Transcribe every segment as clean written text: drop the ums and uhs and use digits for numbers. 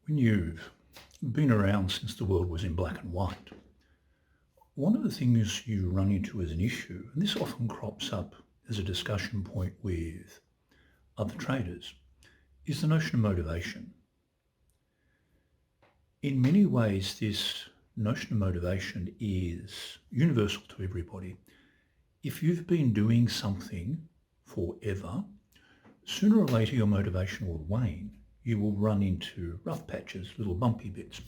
When you've been around since the world was in black and white, one of the things you run into as an issue, and this often crops up as a discussion point with other traders, is the notion of motivation. In many ways, this notion of motivation is universal to everybody. If you've been doing something forever, sooner or later your motivation will wane. You will run into rough patches, little bumpy bits,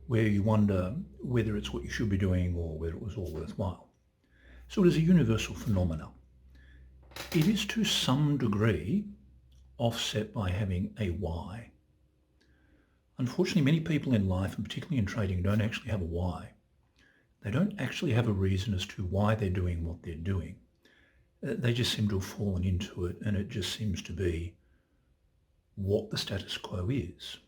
where you wonder whether it's what you should be doing or whether it was all worthwhile. So it is a universal phenomenon. It is to some degree offset by having a why. Unfortunately, many people in life, and particularly in trading, don't actually have a why. They don't actually have a reason as to why they're doing what they're doing. They just seem to have fallen into it, and it just seems to be what the status quo is.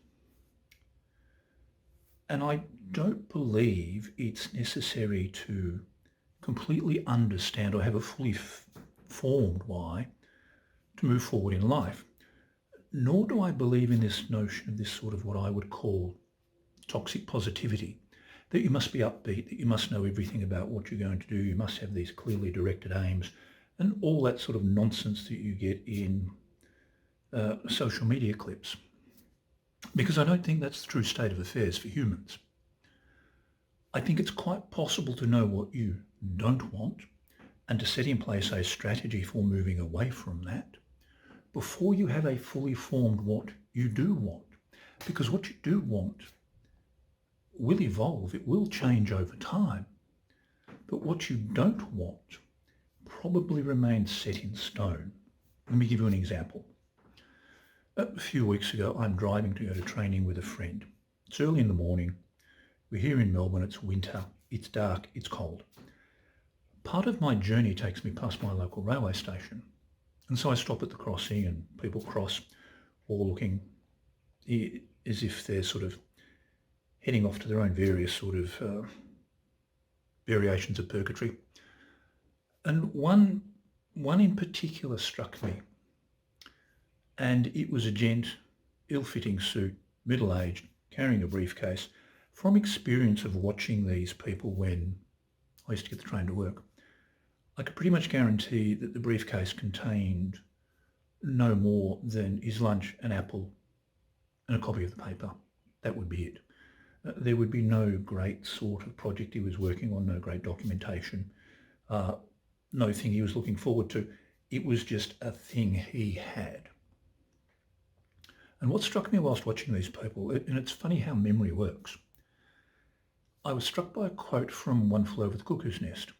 And I don't believe it's necessary to completely understand or have a fully formed why to move forward in life. Nor do I believe in this notion of this sort of what I would call toxic positivity, that you must be upbeat, that you must know everything about what you're going to do, you must have these clearly directed aims, and all that sort of nonsense that you get in social media clips. Because I don't think that's the true state of affairs for humans. I think it's quite possible to know what you don't want and to set in place a strategy for moving away from that before you have a fully formed what you do want. Because what you do want will evolve, it will change over time. But what you don't want probably remains set in stone. Let me give you an example. A few weeks ago, I'm driving to go to training with a friend. It's early in the morning. We're here in Melbourne. It's winter. It's dark. It's cold. Part of my journey takes me past my local railway station. And so I stop at the crossing and people cross, all looking as if they're sort of heading off to their own various sort of variations of purgatory. And one in particular struck me. And it was a gent, ill-fitting suit, middle-aged, carrying a briefcase. From experience of watching these people when I used to get the train to work, I could pretty much guarantee that the briefcase contained no more than his lunch, an apple, and a copy of the paper. That would be it. There would be no great sort of project he was working on, no great documentation, no thing he was looking forward to. It was just a thing he had. And what struck me whilst watching these people, and it's funny how memory works, I was struck by a quote from One Flew Over the Cuckoo's Nest.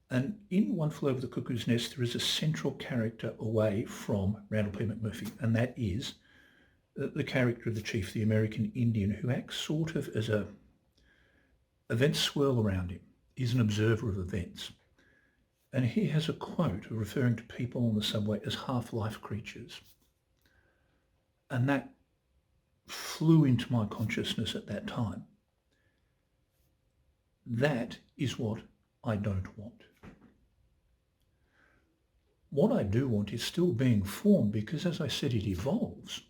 And in One Flew Over the Cuckoo's Nest, there is a central character away from Randall P. McMurphy, and that is the character of the chief, the American Indian, who acts sort of as events swirl around him. He's an observer of events. And he has a quote referring to people on the subway as half-life creatures. And that flew into my consciousness at that time. That is what I don't want. What I do want is still being formed because, as I said, it evolves.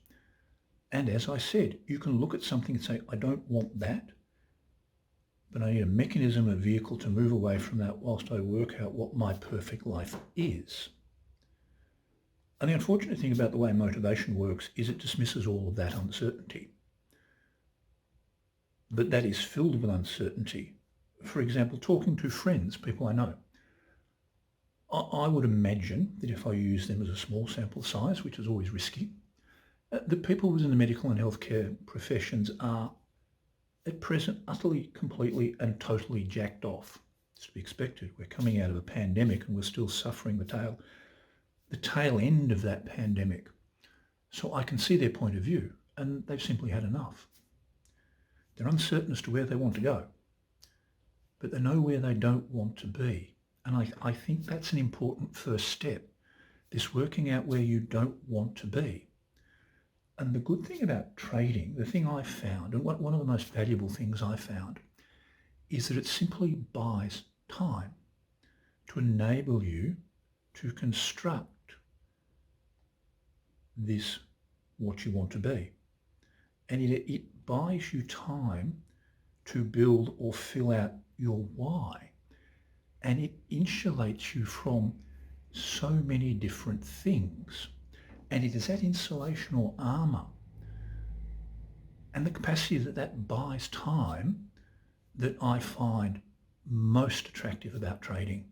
And as I said, you can look at something and say, I don't want that, but I need a mechanism, a vehicle to move away from that whilst I work out what my perfect life is. And the unfortunate thing about the way motivation works is it dismisses all of that uncertainty. But that is filled with uncertainty. For example, talking to friends, people I know. I would imagine that if I use them as a small sample size, which is always risky, the people within the medical and healthcare professions are at present utterly, completely and totally jacked off. It's to be expected. We're coming out of a pandemic and we're still suffering the tail end of that pandemic. So I can see their point of view, and they've simply had enough. They're uncertain as to where they want to go, but they know where they don't want to be. And I think that's an important first step, this working out where you don't want to be. And the good thing about trading, the thing I found, and one of the most valuable things I found, is that it simply buys time to enable you to construct this what you want to be. and it buys you time to build or fill out your why. And it insulates you from so many different things. And it is that insulation or armour and the capacity that buys time that I find most attractive about trading.